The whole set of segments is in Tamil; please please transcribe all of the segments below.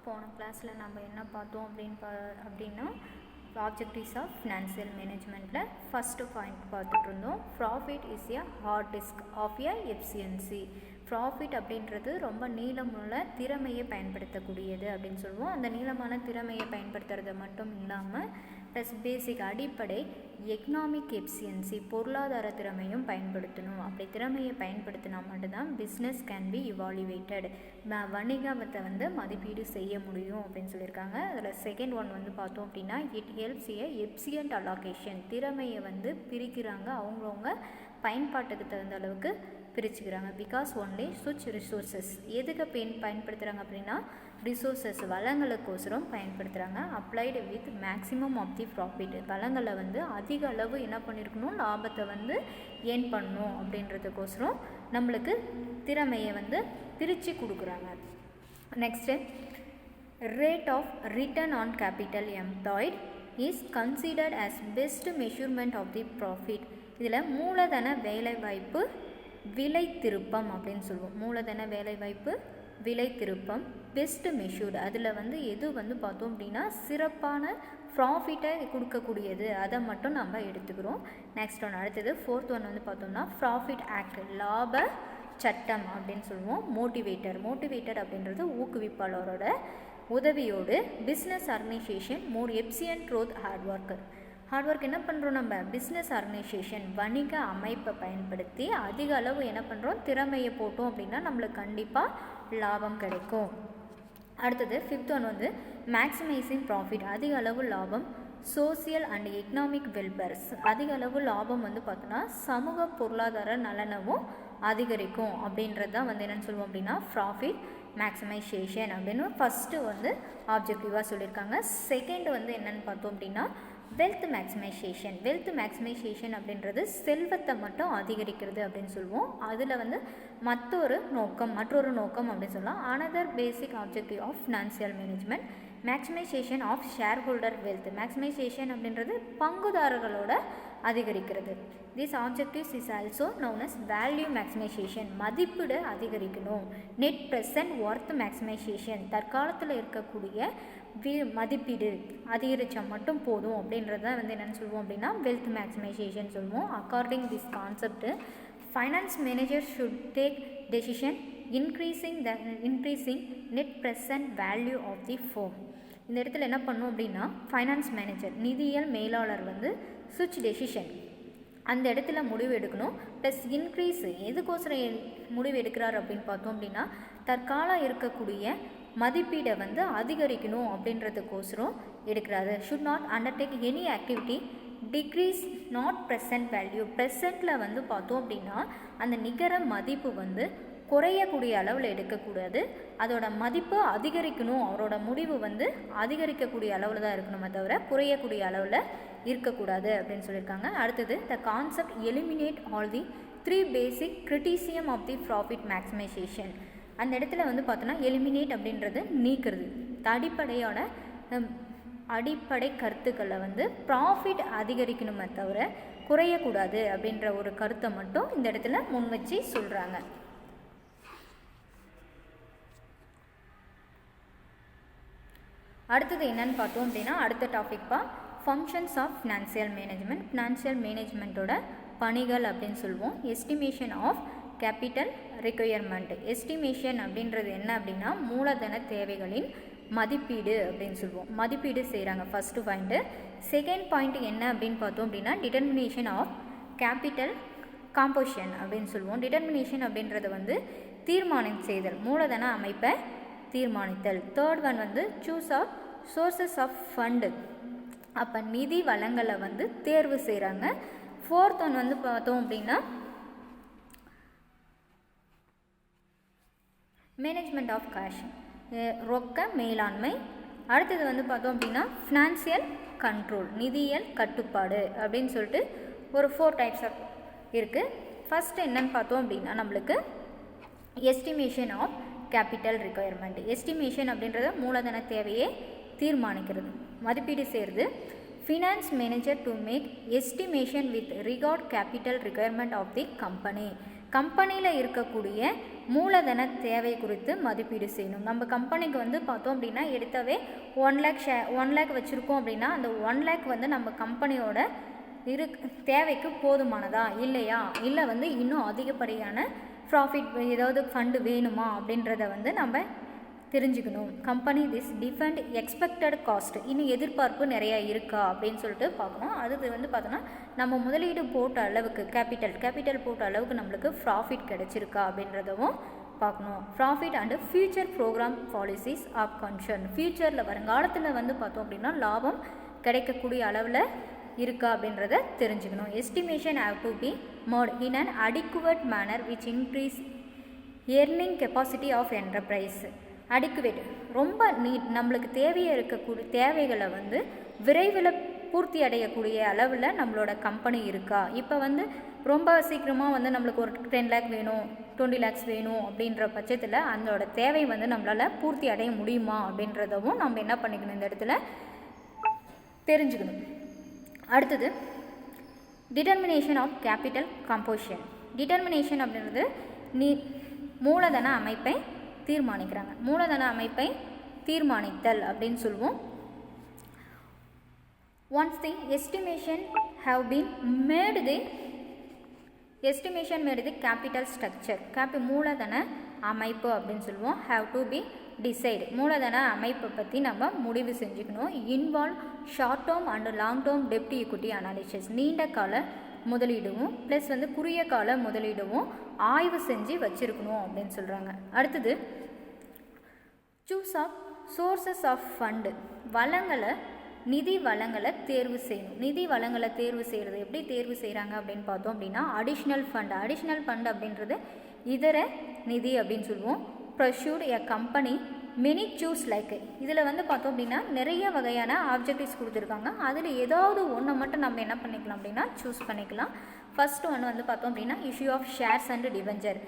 போன கிளாஸில் நம்ம என்ன பார்த்தோம் அப்படின்னா ஆப்ஜெக்டிவ்ஸ் ஆஃப் ஃபினான்சியல் மேனேஜ்மெண்ட்டில் ஃபஸ்ட்டு பாயிண்ட் பார்த்துட்டு இருந்தோம். Profit is a hard disk of a efficiency. Profit அப்படின்றது ரொம்ப நீளமுள்ள திறமையை பயன்படுத்தக்கூடியது அப்படின்னு சொல்லுவோம். அந்த நீளமான திறமையை பயன்படுத்துறது மட்டும் இல்லாமல் ப்ளஸ் பேசிக் அடிப்படை எக்கனாமிக் எஃபிஷியன்சி பொருளாதார திறமையும் பயன்படுத்தணும். அப்படி திறமையை பயன்படுத்தினா மட்டும்தான் பிஸ்னஸ் கேன் பி இவாலுவேட்டட், வணிகத்தை மதிப்பீடு செய்ய முடியும் அப்படின்னு சொல்லியிருக்காங்க. அதில் செகண்ட் ஒன் பார்த்தோம் அப்படின்னா it helps a efficient allocation. திறமையை பிரிக்கிறாங்க, அவங்கவுங்க பயன்பாட்டுக்கு தகுந்த அளவுக்கு பிரிச்சுக்கிறாங்க. பிகாஸ் ஒன்லி சுச் ரிசோர்ஸஸ் எதுக்கு பயன்படுத்துகிறாங்க அப்படின்னா ரிசோர்ஸஸ் வளங்களுக்கோசரம் பயன்படுத்துகிறாங்க. Applied with maximum of the profit. வளங்களை அதிக அளவு என்ன பண்ணியிருக்கணும், லாபத்தை ஏர்ன் பண்ணணும் அப்படின்றதுக்கோசரம் நம்மளுக்கு திறமையை பிரித்து கொடுக்குறாங்க. Next rate of return on capital employed is considered as best measurement of the profit. இதில் மூலதன வேலைவாய்ப்பு விலை திருப்பம் அப்படின்னு சொல்லுவோம். மூலதன வேலைவாய்ப்பு விலை திருப்பம் பெஸ்ட் மெஷூர்டு. அதில் எது பார்த்தோம் அப்படின்னா சிறப்பான ப்ராஃபிட்டை கொடுக்கக்கூடியது, அதை மட்டும் நம்ம எடுத்துக்கிறோம். நெக்ஸ்ட் ஒன் அடுத்தது ஃபோர்த் ஒன் பார்த்தோம்னா ப்ராஃபிட் ஆக்ட், லாப சட்டம் அப்படின்னு சொல்லுவோம். மோட்டிவேட்டர் அப்படின்றது ஊக்குவிப்பாளரோட உதவியோடு business organisation more efficient through hard work என்ன பண்ணுறோம், நம்ம பிஸ்னஸ் ஆர்கனைசேஷன் வணிக அமைப்பை பயன்படுத்தி அதிக அளவு என்ன பண்ணுறோம், திறமையை போட்டோம் அப்படின்னா நம்மளுக்கு கண்டிப்பாக லாபம் கிடைக்கும். அடுத்தது ஃபிஃப்த் ஒன் மேக்ஸிமைசிங் ப்ராஃபிட், அதிக அளவு லாபம். சோசியல் அண்ட் எக்கனாமிக் வெல்ஃபேர்ஸ், அதிக அளவு லாபம் பார்த்தோன்னா சமூக பொருளாதார நலனவும் அதிகரிக்கும் அப்படின்றது தான் என்னென்னு சொல்லுவோம் அப்படின்னா ப்ராஃபிட் மேக்ஸிமைசேஷன் அப்படின்னு ஃபஸ்ட்டு ஆப்ஜெக்டிவாக சொல்லியிருக்காங்க. செகண்ட் என்னென்னு பார்த்தோம் அப்படின்னா வெல்த் மேக்ஸிமைசேஷன் அப்படின்றது செல்வத்தை மட்டும் அதிகரிக்கிறது அப்படின்னு சொல்லுவோம். அதில் மற்றொரு நோக்கம் அப்படின்னு சொல்லலாம். Another basic objective of financial management maximisation of share holder wealth. Maximisation அப்படின்றது பங்குதாரர்களோட அதிகரிக்கிறது. This objectives is also known as value maximisation, மதிப்பீடு அதிகரிக்கணும். நெட் ப்ரெசன்ட் ஒர்த் மேக்ஸிமைசேஷன், தற்காலத்தில் இருக்கக்கூடிய மதிப்பீடு அதிகரித்தா மட்டும் போதும் அப்படின்றது தான் என்னென்னு சொல்லுவோம் அப்படின்னா வெல்த் மேக்ஸிமைசேஷன் சொல்லுவோம். According this concept finance manager should take decision increasing net present value of the firm. இந்த இடத்துல என்ன பண்ணும் அப்படின்னா ஃபைனான்ஸ் மேனேஜர் நிதியியல் மேலாளர் சுவிட்ச் டெசிஷன் அந்த இடத்துல முடிவு எடுக்கணும். ப்ளஸ் இன்க்ரீஸ் எதுக்கோசரம் முடிவு எடுக்கிறார் அப்படின்னு பார்த்தோம் அப்படின்னா தற்காலம் இருக்கக்கூடிய மதிப்பீடை அதிகரிக்கணும் அப்படின்றதுக்கோசரம் எடுக்கிறாரு. Should not undertake any activity decrease not present value. ப்ரெசண்ட்டில் பார்த்தோம் அப்படின்னா அந்த நிகர மதிப்பு குறையக்கூடிய அளவில் எடுக்கக்கூடாது, அதோட மதிப்பு அதிகரிக்கணும். அவரோட முடிவு அதிகரிக்கக்கூடிய அளவில் தான் இருக்கணுமே தவிர குறையக்கூடிய அளவில் இருக்கக்கூடாது அப்படின்னு சொல்லியிருக்காங்க. அடுத்தது the concept eliminate all the 3 basic criticism of the profit maximisation. அந்த இடத்துல பார்த்தோன்னா எலிமினேட் அப்படின்றது நீக்கிறது. அடிப்படை கருத்துக்களை ப்ராஃபிட் அதிகரிக்கணுமே தவிர குறையக்கூடாது அப்படின்ற ஒரு கருத்தை மட்டும் இந்த இடத்துல முன் வச்சு சொல்கிறாங்க. அடுத்தது என்னன்னு பார்த்தோம் அப்படின்னா அடுத்த டாபிக்பா functions of financial management. Financial மேனேஜ்மெண்ட்டோட பணிகள் அப்படின்னு சொல்லுவோம். Estimation of capital requirement. Estimation அப்படின்றது என்ன அப்படின்னா மூலதன தேவைகளின் மதிப்பீடு அப்படின்னு சொல்லுவோம். மதிப்பீடு செய்கிறாங்க ஃபஸ்ட்டு பாயிண்ட்டு. செகண்ட் பாயிண்ட் என்ன அப்படின்னு பார்த்தோம் அப்படின்னா டிட்டர்மினேஷன் ஆஃப் கேபிட்டல் காம்போசிஷன் அப்படின்னு சொல்லுவோம். டிட்டர்மினேஷன் அப்படின்றது தீர்மானம் செய்தல், மூலதன அமைப்பை தீர்மானித்தல். Third one choose of sources of fund, அப்போ நிதி வளங்களை தேர்வு செய்கிறாங்க. ஃபோர்த் ஒன் பார்த்தோம் அப்படின்னா மேனேஜ்மெண்ட் ஆஃப் கேஷ், ரொக்க மேலாண்மை. அடுத்தது பார்த்தோம் அப்படின்னா ஃபினான்சியல் கண்ட்ரோல், நிதியியல் கட்டுப்பாடு அப்படின்னு சொல்லிட்டு ஒரு 4 டைப்ஸ் ஆஃப் இருக்குது. ஃபஸ்ட்டு என்னன்னு பார்த்தோம் அப்படின்னா நம்மளுக்கு estimation of capital requirement. Estimation அப்படின்றத மூலதன தேவையை தீர்மானிக்கிறது, மதிப்பீடு செய்கிறது. Finance manager to make estimation with regard capital requirement of the company. கம்பெனியில் இருக்கக்கூடிய மூலதன தேவை குறித்து மதிப்பீடு செய்யணும். நம்ம கம்பெனிக்கு வந்து பார்த்தோம் அப்படின்னா எடுத்தவே 1 lakh வச்சுருக்கோம் அப்படின்னா அந்த 1 lakh வந்து நம்ம கம்பெனியோட தேவைக்கு போதுமானதா இல்லையா, இல்லை வந்து இன்னும் அதிகப்படியான ப்ராஃபிட் ஏதாவது ஃபண்டு வேணுமா அப்படின்றத வந்து நம்ம தெரிஞ்சுக்கணும். Company this defend expected cost, இன்னும் எதிர்பார்ப்பு நிறையா இருக்கா அப்படின்னு சொல்லிட்டு பார்க்கணும். அது வந்து பார்த்தோன்னா நம்ம முதலீடு போட்ட அளவுக்கு கேபிட்டல் போட்ட அளவுக்கு நம்மளுக்கு ப்ராஃபிட் கிடைச்சிருக்கா அப்படின்றதும் பார்க்கணும். Profit and future programme policies of concern, ஃபியூச்சரில் வருங்காலத்தில் வந்து பார்த்தோம் அப்படின்னா லாபம் கிடைக்கக்கூடிய அளவில் இருக்கா அப்படின்றத தெரிஞ்சுக்கணும். Estimation have to be made in an adequate manner which increase earning capacity of enterprise. Adequate ரொம்ப நம்மளுக்கு இருக்கக்கூடிய தேவைகளை வந்து விரைவில் பூர்த்தி அடையக்கூடிய அளவில் நம்மளோட கம்பெனி இருக்கா. இப்போ வந்து ரொம்ப சீக்கிரமாக வந்து நம்மளுக்கு ஒரு 10 lakh வேணும், 20 lakhs வேணும் அப்படின்ற பட்சத்தில் அதோட தேவை வந்து நம்மளால் பூர்த்தி அடைய முடியுமா அப்படின்றதவும் நம்ம என்ன பண்ணிக்கணும், இந்த இடத்துல தெரிஞ்சுக்கணும். அடுத்தது determination of capital composition. Determination அப்படின்றது மூலதன அமைப்பை தீர்மானிக்கிறாங்க. மூலதன அமைப்பை தீர்மானித்தல் அப்படின்னு சொல்லுவோம். Once the estimation has been made the capital structure, மூலதன அமைப்பு அப்படின்னு சொல்லுவோம். ஹாவ் டு பி டிசைடு, மூலதன அமைப்பை பற்றி நம்ம முடிவு செஞ்சுக்கணும். Involve short term and long term dept equity analysis, நீண்ட கால முதலீடுவும் ப்ளஸ் வந்து குறுகிய கால முதலீடுவும் ஆய்வு செஞ்சு வச்சுருக்கணும் அப்படின்னு சொல்கிறாங்க. அடுத்தது choose of sources of fund, நிதி வளங்களை தேர்வு செய்யணும். நிதி வளங்களை தேர்வு செய்கிறது எப்படி தேர்வு செய்கிறாங்க அப்படின்னு பார்த்தோம் அப்படின்னா அடிஷ்னல் ஃபண்ட் அப்படின்றது இதர நிதி அப்படின்னு சொல்லுவோம். ப்ரொசூட் எ கம்பெனி மெனி சூஸ் லைக், இதில் வந்து பார்த்தோம் அப்படின்னா நிறைய வகையான ஆப்ஜெக்டிவ்ஸ் கொடுத்துருக்காங்க. அதில் ஏதாவது ஒன்று மட்டும் நம்ம என்ன பண்ணிக்கலாம் அப்படின்னா சூஸ் பண்ணிக்கலாம். ஃபர்ஸ்ட் ஒன்று வந்து பார்த்தோம் அப்படின்னா issue of shares and debenture,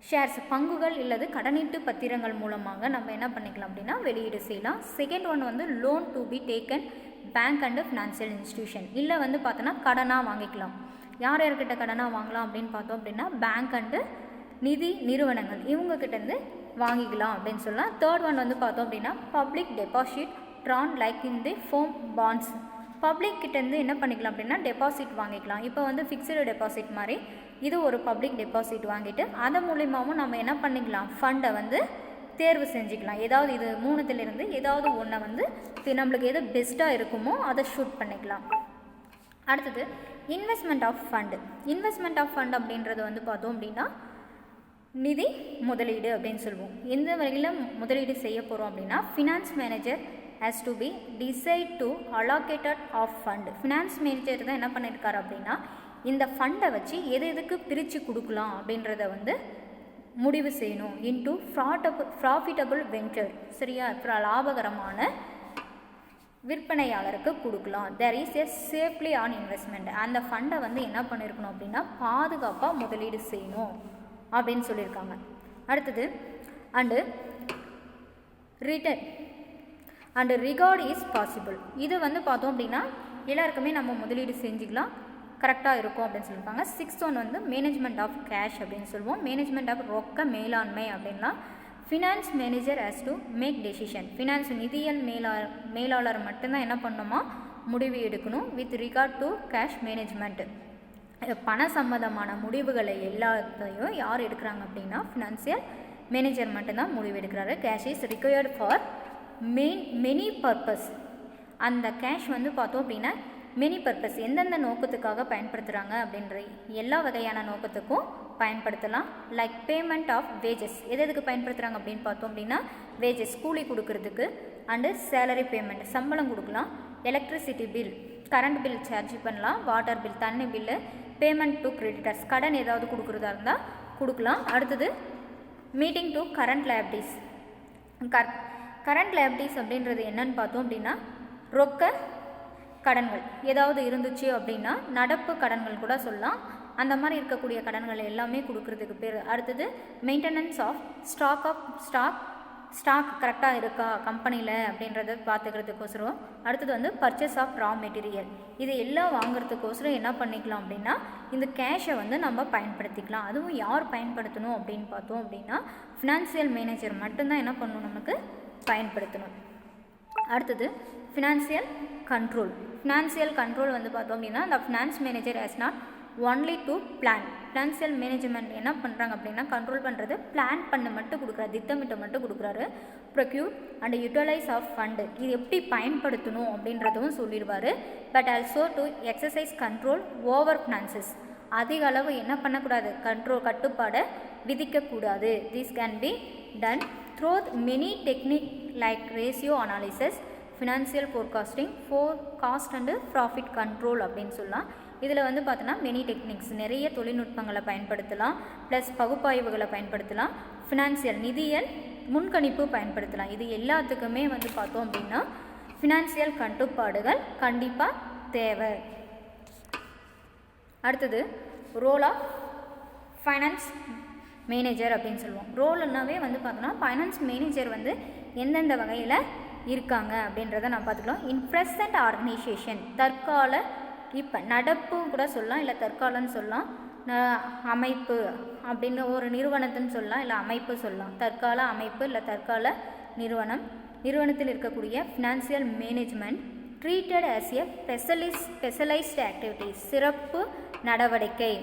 shares பங்குகள் இல்லது கடனீட்டு பத்திரங்கள் மூலமாக நம்ம என்ன பண்ணிக்கலாம் அப்படின்னா வெளியீடு செய்யலாம். செகண்ட் ஒன் வந்து loan to be taken bank and financial institution, இல்லை வந்து பார்த்தோன்னா கடனாக வாங்கிக்கலாம். யார் யார்கிட்ட கடனாக வாங்கலாம் அப்படின்னு பார்த்தோம் அப்படின்னா பேங்க் அண்டு நிதி நிறுவனங்கள் இவங்கக்கிட்டேருந்து வாங்கிக்கலாம் அப்படின்னு சொல்லலாம். தேர்ட் ஒன் வந்து பார்த்தோம் அப்படின்னா public deposit drawn like in the form bonds, public கிட்டேருந்து என்ன பண்ணிக்கலாம் அப்படின்னா டெபாசிட் வாங்கிக்கலாம். இப்போ வந்து ஃபிக்ஸ்டு டெபாசிட் மாதிரி இது ஒரு பப்ளிக் டெபாசிட் வாங்கிட்டு அதன் மூலியமாகவும் நம்ம என்ன பண்ணிக்கலாம் ஃபண்டை வந்து தேர்வு செஞ்சுக்கலாம். ஏதாவது இது மூணுத்திலிருந்து ஏதாவது ஒன்றை வந்து நம்மளுக்கு எது பெஸ்ட்டாக இருக்குமோ அதை ஷூட் பண்ணிக்கலாம். அடுத்தது இன்வெஸ்ட்மெண்ட் ஆஃப் ஃபண்டு அப்படின்றது வந்து பார்த்தோம் அப்படின்னா நிதி முதலீடு அப்படின்னு சொல்லுவோம். எந்த வகையில் முதலீடு செய்ய போகிறோம் அப்படின்னா finance manager has to be decide to allocated of fund, finance manager தான் என்ன பண்ணியிருக்காரு அப்படின்னா இந்த ஃபண்டை வச்சு எதுக்கு பிரித்து கொடுக்கலாம் அப்படின்றத வந்து முடிவு செய்யணும். இன்டு ப்ராஃபிட்டபிள் வெஞ்சர், சரியா, லாபகரமான விற்பனையாளருக்கு கொடுக்கலாம். There is a safely on investment, அந்த ஃபண்டை வந்து என்ன பண்ணியிருக்கணும் அப்படின்னா பாதுகாப்பாக முதலீடு செய்யணும் அப்படின்னு சொல்லியிருக்காங்க. அடுத்தது and return and regard is possible, இது வந்து பார்த்தோம் அப்படின்னா எல்லாருக்குமே நம்ம முதலீடு செஞ்சுக்கலாம், கரெக்டாக இருக்கும் அப்படின்னு சொல்லியிருக்காங்க. சிக்ஸ்த் ஒன் வந்து மேனேஜ்மெண்ட் ஆஃப் கேஷ் அப்படின்னு சொல்லுவோம். மேனேஜ்மெண்ட் ஆஃப் ரொக்க மேலாண்மை அப்படின்னா finance manager has to make decision, finance நிதியியல் மேலாளர் மட்டும்தான் என்ன பண்ணணுமா முடிவு எடுக்கணும். With regard to cash management, பண சம்பந்தமான முடிவுகளை எல்லாத்தையும் யார் எடுக்கிறாங்க அப்படின்னா ஃபினான்சியல் மேனேஜர் மட்டும்தான் முடிவு எடுக்கிறாரு. Cash is required for many purpose, அந்த கேஷ் வந்து பார்த்தோம் அப்படின்னா மெனி பர்பஸ் எந்தெந்த நோக்கத்துக்காக பயன்படுத்துகிறாங்க அப்படின்ற எல்லா வகையான நோக்கத்துக்கும் பயன்படுத்தலாம். லைக் பேமெண்ட் ஆஃப் வேஜஸ், எதுக்கு பயன்படுத்துகிறாங்க அப்படின்னு பார்த்தோம் அப்படின்னா வேஜஸ் கூலி கொடுக்கறதுக்கு, அண்டு சேலரி பேமெண்ட் சம்பளம் கொடுக்கலாம். Electricity bill current bill charge பண்ணலாம். வாட்டர் பில் தண்ணி பில்லு, பேமெண்ட் டு கிரெடிட்டர்ஸ் கடன் ஏதாவது கொடுக்குறதா இருந்தால் கொடுக்கலாம். அடுத்தது meeting to current liabilities, current liabilities அப்படின்றது என்னன்னு பார்த்தோம் அப்படின்னா ரொக்க கடன்கள் ஏதாவது இருந்துச்சு அப்படின்னா நடப்பு கடன்கள் கூட சொல்லலாம். அந்த மாதிரி இருக்கக்கூடிய கடன்கள் எல்லாமே கொடுக்கறதுக்கு பேர். அடுத்தது மெயின்டெனன்ஸ் ஆஃப் ஸ்டாக் ஸ்டாக் கரெக்டாக இருக்கா கம்பெனியில் அப்படின்றத பார்த்துக்கிறதுக்கோசரம். அடுத்தது வந்து பர்ச்சேஸ் ஆஃப் ரா மெட்டீரியல். இது எல்லாம் வாங்குறதுக்கோசரம் என்ன பண்ணிக்கலாம் அப்படின்னா இந்த கேஷை வந்து நம்ம பயன்படுத்திக்கலாம். அதுவும் யார் பயன்படுத்தணும் அப்படின்னு பார்த்தோம் அப்படின்னா ஃபினான்சியல் மேனேஜர் மட்டும்தான் என்ன பண்ணணும் நமக்கு பயன்படுத்தணும். அடுத்தது ஃபினான்சியல் கண்ட்ரோல். ஃபினான்சியல் கண்ட்ரோல் வந்து பார்த்தோம் அப்படின்னா the finance manager has not only to plan. Financial management என்ன பண்ணுறாங்க அப்படின்னா கண்ட்ரோல் பண்ணுறது பிளான் பண்ண மட்டும் கொடுக்குறாரு, திட்டமிட்ட மட்டும் கொடுக்குறாரு. Procure and utilise of fund, இது எப்படி பயன்படுத்தணும் அப்படின்றதும் சொல்லிடுவார். But also to exercise control over finances, அதிக அளவு என்ன பண்ணக்கூடாது கட்டுப்பாடை விதிக்கக்கூடாது. This can be done through many technique like ratio analysis, financial forecasting, cost and profit control அப்படின்னு சொல்லலாம். இதில் வந்து பார்த்தோன்னா மெனி டெக்னிக்ஸ், நிறைய தொழில்நுட்பங்களை பயன்படுத்தலாம், ப்ளஸ் பகுப்பாய்வுகளை பயன்படுத்தலாம், ஃபினான்சியல் நிதியியல் முன்கணிப்பு பயன்படுத்தலாம். இது எல்லாத்துக்குமே வந்து பார்த்தோம் அப்படின்னா ஃபினான்சியல் கட்டுப்பாடுகள் கண்டிப்பாக தேவை. அடுத்தது ரோல் ஆஃப் ஃபைனான்ஸ் மேனேஜர் அப்படின்னு சொல்லுவோம். ரோல்னாவே வந்து பார்த்தோன்னா ஃபைனான்ஸ் மேனேஜர் வந்து எந்தெந்த வகையில் இருக்காங்க அப்படின்றத நான் பார்த்துக்கலாம். இன் ப்ரெசன்ட் ஆர்கனைசேஷன், தற்கால இப்போ நடப்பு கூட சொல்லலாம், இல்லை தற்காலன்னு சொல்லலாம், அமைப்பு அப்படின்னு ஒரு நிறுவனத்துன்னு சொல்லலாம், இல்லை அமைப்பு சொல்லலாம். தற்கால அமைப்பு இல்லை தற்கால நிறுவனத்தில் இருக்கக்கூடிய financial management treated as a specialised activities, சிறப்பு நடவடிக்கை.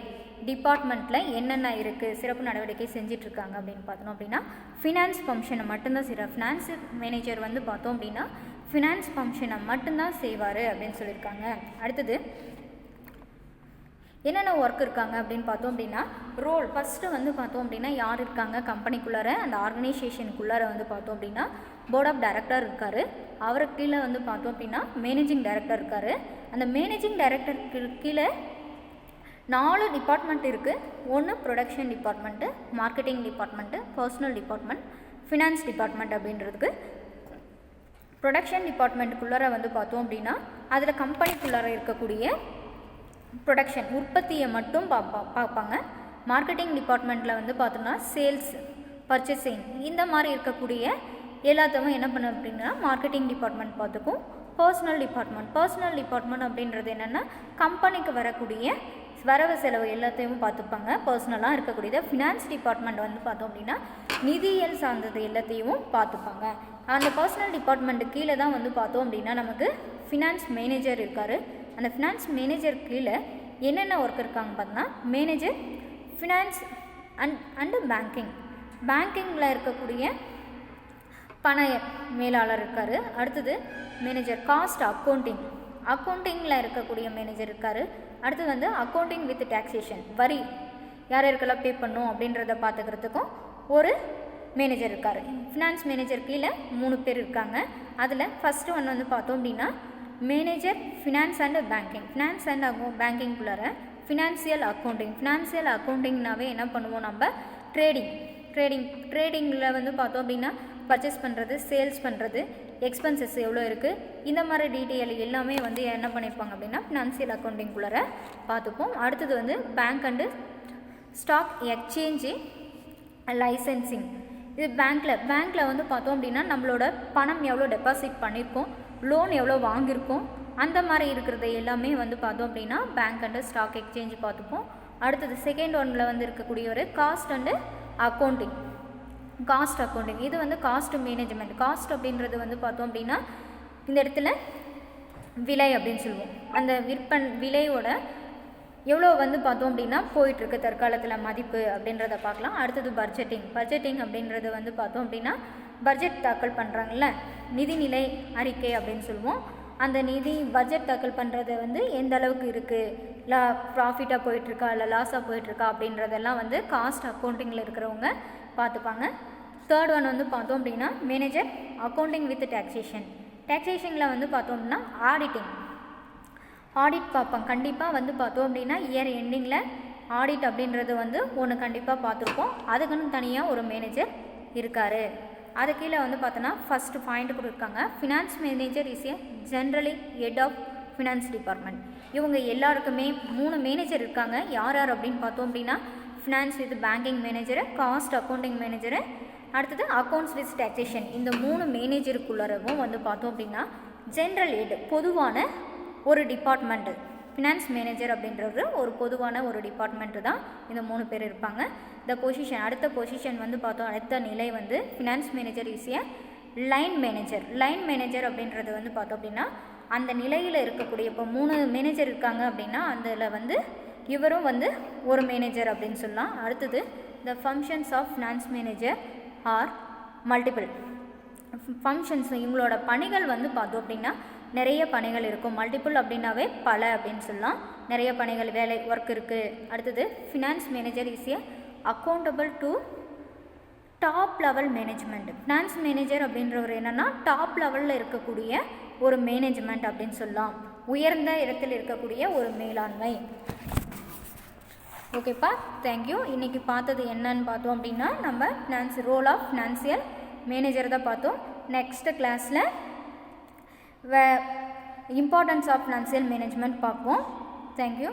டிபார்ட்மெண்ட்டில் என்னென்ன இருக்குது, சிறப்பு நடவடிக்கை செஞ்சிட்ருக்காங்க அப்படின்னு பார்த்தோம் அப்படின்னா ஃபினான்ஸ் ஃபங்க்ஷனை மட்டும்தான் செய்கிறார். ஃபினான்ஸ் மேனேஜர் வந்து பார்த்தோம் அப்படின்னா ஃபினான்ஸ் ஃபங்க்ஷனை மட்டும்தான் செய்வார் அப்படின்னு சொல்லியிருக்காங்க. அடுத்தது என்னென்ன ஒர்க் இருக்காங்க அப்படின்னு பார்த்தோம் அப்படின்னா ரோல் ஃபஸ்ட்டு வந்து பார்த்தோம் அப்படின்னா யார் இருக்காங்க கம்பெனிக்குள்ளார, அந்த ஆர்கனைசேஷனுக்குள்ளார வந்து பார்த்தோம் அப்படின்னா போர்ட் ஆஃப் டைரக்டர் இருக்கார். அவருக்கு கீழே வந்து பார்த்தோம் அப்படின்னா மேனேஜிங் டைரக்டர் இருக்கார். அந்த மேனேஜிங் டைரக்டருக்கு கீழே 4 டிபார்ட்மெண்ட் இருக்குது. ஒன்று production department, marketing department, personal department, finance department அப்படின்றதுக்கு. ப்ரொடக்ஷன் டிபார்ட்மெண்ட்டுக்குள்ளார வந்து பார்த்தோம் அப்படின்னா அதில் கம்பெனிக்குள்ளார இருக்கக்கூடிய ப்ரொடக்ஷன் உற்பத்தியை மட்டும் பார்ப்பாங்க. மார்க்கெட்டிங் டிபார்ட்மெண்ட்டில் வந்து பார்த்தோம்னா சேல்ஸ், பர்ச்சேசிங் இந்த மாதிரி இருக்கக்கூடிய எல்லாத்தையும் என்ன பண்ண அப்படின்னா மார்க்கெட்டிங் டிபார்ட்மெண்ட் பார்த்துக்கும். பர்சனல் டிபார்ட்மெண்ட் அப்படின்றது என்னென்னா கம்பெனிக்கு வரக்கூடிய வரவு செலவு எல்லாத்தையும் பார்த்துப்பாங்க, பர்சனலாக இருக்கக்கூடியது. ஃபினான்ஸ் டிபார்ட்மெண்ட் வந்து பார்த்தோம் அப்படின்னா நிதியியல் சார்ந்தது எல்லாத்தையும் பார்த்துப்பாங்க. அந்த பர்சனல் டிபார்ட்மெண்ட்டு கீழே தான் வந்து பார்த்தோம் அப்படின்னா நமக்கு ஃபினான்ஸ் மேனேஜர் இருக்கார். அந்த ஃபினான்ஸ் மேனேஜர் கீழே என்னென்ன ஒர்க் இருக்காங்க பார்த்தோன்னா மேனேஜர் ஃபினான்ஸ் அண்டு பேங்கிங்கில் இருக்கக்கூடிய பண மேலாளர் இருக்கார். அடுத்தது மேனேஜர் காஸ்ட் அக்கௌண்டிங்கில் இருக்கக்கூடிய மேனேஜர் இருக்கார். அடுத்தது வந்து அக்கௌண்டிங் வித் டாக்ஸேஷன், வரி யார் யாருக்கெல்லாம் பே பண்ணும் அப்படின்றத பார்த்துக்கிறதுக்கும் ஒரு மேனேஜர் இருக்கார். ஃபினான்ஸ் மேனேஜர் கீழே 3 பேர் இருக்காங்க. அதில் ஃபஸ்ட்டு ஒன்று வந்து பார்த்தோம் அப்படின்னா மேனேஜர் ஃபினான்ஸ் அண்ட் பேங்கிங்குள்ளார ஃபினான்சியல் அக்கௌண்டிங்னாவே என்ன பண்ணுவோம் நம்ம ட்ரேடிங்கில் வந்து பார்த்தோம் அப்படின்னா பர்ச்சேஸ் பண்ணுறது, சேல்ஸ் பண்ணுறது, எக்ஸ்பென்சஸ் எவ்வளோ இருக்குது, இந்த மாதிரி டீட்டெயில் எல்லாமே வந்து என்ன பண்ணியிருப்பாங்க அப்படின்னா ஃபினான்சியல் அக்கௌண்டிங்குள்ளார பார்த்துப்போம். அடுத்தது வந்து bank and stock exchange licensing. இது பேங்க்கில் வந்து பார்த்தோம் அப்படின்னா நம்மளோட பணம் எவ்வளோ டெபாசிட் பண்ணியிருக்கோம், லோன் எவ்வளோ வாங்கியிருக்கோம், அந்த மாதிரி இருக்கிறத எல்லாமே வந்து பார்த்தோம் அப்படின்னா பேங்க் அண்டு ஸ்டாக் எக்ஸ்சேஞ்சு பார்த்துப்போம். அடுத்தது செகண்ட் ஒன்னில் வந்து இருக்கக்கூடிய ஒரு காஸ்ட் அக்கௌண்டிங். இது வந்து காஸ்ட் மேனேஜ்மெண்ட். காஸ்ட் அப்படின்றது வந்து பார்த்தோம் அப்படின்னா இந்த இடத்துல விலை அப்படின்னு சொல்லுவோம். அந்த விலையோட எவ்வளோ வந்து பார்த்தோம் அப்படின்னா போயிட்டுருக்கு தற்காலத்தில் மதிப்பு அப்படின்றத பார்க்கலாம். அடுத்தது பட்ஜெட்டிங் அப்படின்றது வந்து பார்த்தோம் அப்படின்னா பட்ஜெட் தாக்கல் பண்ணுறாங்கல்ல, நிதிநிலை அறிக்கை அப்படின்னு சொல்லுவோம். அந்த பட்ஜெட் தாக்கல் பண்ணுறது வந்து எந்த அளவுக்கு இருக்குது, இல்லை ப்ராஃபிட்டாக போயிட்டுருக்கா இல்லை லாஸாக போயிட்டுருக்கா அப்படின்றதெல்லாம் வந்து காஸ்ட் அக்கௌண்டிங்கில் இருக்கிறவங்க பார்த்துப்பாங்க. தேர்ட் ஒன் வந்து பார்த்தோம் அப்படின்னா மேனேஜர் அக்கௌண்டிங் வித் டாக்ஸேஷனில் வந்து பார்த்தோம் அப்படின்னா ஆடிட் பார்ப்பாங்க. கண்டிப்பாக வந்து பார்த்தோம் அப்படின்னா இயர் எண்டிங்கில் ஆடிட் அப்படின்றது வந்து ஒன்று கண்டிப்பாக பார்த்துருப்போம். அதுக்குன்னு தனியாக ஒரு மேனேஜர் இருக்கார். அது கீழே வந்து பார்த்தோன்னா ஃபஸ்ட்டு பாயிண்ட் கொடுத்துருக்காங்க. Finance manager is a generally head of finance department. இவங்க எல்லாருக்குமே 3 மேனேஜர் இருக்காங்க. யார் அப்படின்னு பார்த்தோம் அப்படின்னா finance with banking manager, cost accounting manager, அடுத்தது அக்கௌண்ட்ஸ் வித் டேக்ஸேஷன். இந்த 3 மேனேஜருக்குள்ளரவும் வந்து பார்த்தோம் அப்படின்னா ஜென்ரல் ஹெட் பொதுவான ஒரு டிபார்ட்மெண்ட்டு. ஃபினான்ஸ் மேனேஜர் அப்படின்றது ஒரு பொதுவான ஒரு டிபார்ட்மெண்ட்டு தான் இந்த 3 பேர் இருப்பாங்க. இந்த பொசிஷன் அடுத்த பொசிஷன் வந்து பார்த்தோம், அடுத்த நிலை வந்து finance manager is A line manager. Line manager அப்படின்றது வந்து பார்த்தோம் அப்படின்னா அந்த நிலையில் இருக்கக்கூடிய இப்போ 3 மேனேஜர் இருக்காங்க அப்படின்னா அதில் வந்து இவரும் வந்து ஒரு மேனேஜர் அப்படின்னு சொல்லலாம். அடுத்தது the functions of finance manager are multiple functions. இவங்களோட பணிகள் வந்து பார்த்தோம் அப்படின்னா நிறைய பணிகள் இருக்கும். மல்டிபிள் அப்படின்னாவே பல அப்படின்னு சொல்லலாம். நிறைய பணிகள் வேலை ஒர்க் இருக்குது. அடுத்தது finance manager is A accountable to top level management. Finance manager அப்படின்றவர் என்னென்னா டாப் லெவலில் இருக்கக்கூடிய ஒரு மேனேஜ்மெண்ட் அப்படின்னு சொல்லலாம். உயர்ந்த இடத்தில் இருக்கக்கூடிய ஒரு மேலாண்மை. ஓகேப்பா, தேங்க்யூ. இன்றைக்கி பார்த்தது என்னன்னு பார்த்தோம் அப்படின்னா நம்ம ரோல் ஆஃப் ஃபினான்சியல் மேனேஜர் தான் பார்த்தோம். நெக்ஸ்ட் கிளாஸில் இம்பார்ட்டன்ஸ் ஆஃப் ஃபினான்சியல் மேனேஜ்மெண்ட் பார்ப்போம். தேங்க்யூ.